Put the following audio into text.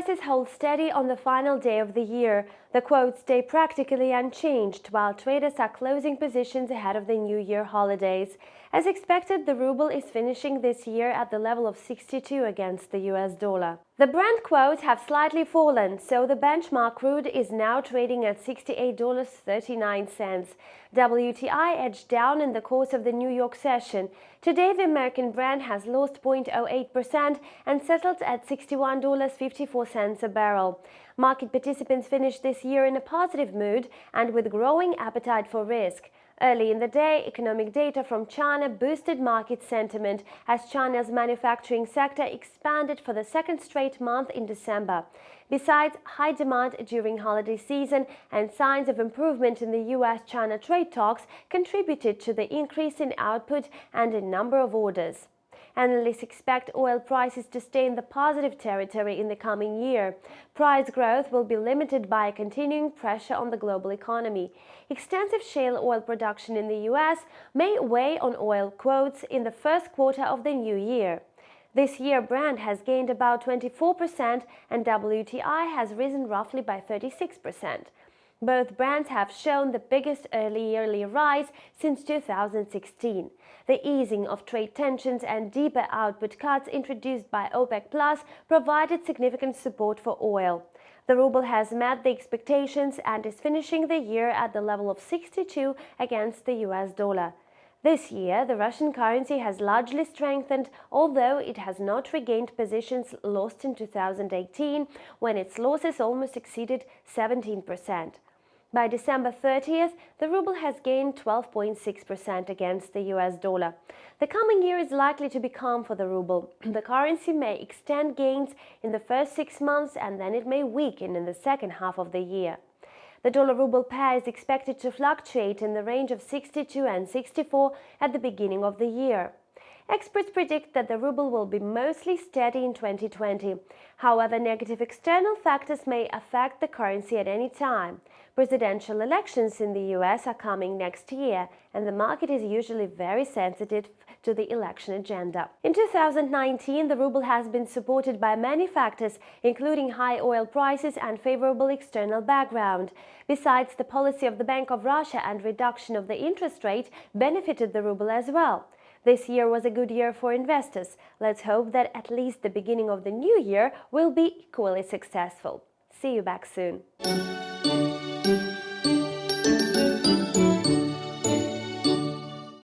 prices hold steady on the final day of the year. The quotes stay practically unchanged, while traders are closing positions ahead of the New Year holidays. As expected, the ruble is finishing this year at the level of 62 against the US dollar. The Brent quotes have slightly fallen, so the benchmark crude is now trading at $68.39. WTI edged down in the course of the New York session. Today, the American Brent has lost 0.08% and settled at $61.54 a barrel. Market participants finished this year in a positive mood and with growing appetite for risk. Early in the day, economic data from China boosted market sentiment as China's manufacturing sector expanded for the second straight month in December. Besides, high demand during holiday season and signs of improvement in the US-China trade talks contributed to the increase in output and a number of orders. Analysts expect oil prices to stay in the positive territory in the coming year. Price growth will be limited by continuing pressure on the global economy. Extensive shale oil production in the US may weigh on oil quotes in the first quarter of the new year. This year, Brent has gained about 24% and WTI has risen roughly by 36%. Both brands have shown the biggest early yearly rise since 2016. The easing of trade tensions and deeper output cuts introduced by OPEC Plus provided significant support for oil. The ruble has met the expectations and is finishing the year at the level of 62 against the US dollar. This year, the Russian currency has largely strengthened, although it has not regained positions lost in 2018, when its losses almost exceeded 17%. By December 30th, the ruble has gained 12.6% against the US dollar. The coming year is likely to be calm for the ruble. The currency may extend gains in the first 6 months and then it may weaken in the second half of the year. The dollar-ruble pair is expected to fluctuate in the range of 62 and 64 at the beginning of the year. Experts predict that the ruble will be mostly steady in 2020. However, negative external factors may affect the currency at any time. Presidential elections in the US are coming next year, and the market is usually very sensitive to the election agenda. In 2019, the ruble has been supported by many factors, including high oil prices and favorable external background. Besides, the policy of the Bank of Russia and reduction of the interest rate benefited the ruble as well. This year was a good year for investors. Let's hope that at least the beginning of the new year will be equally successful. See you back soon.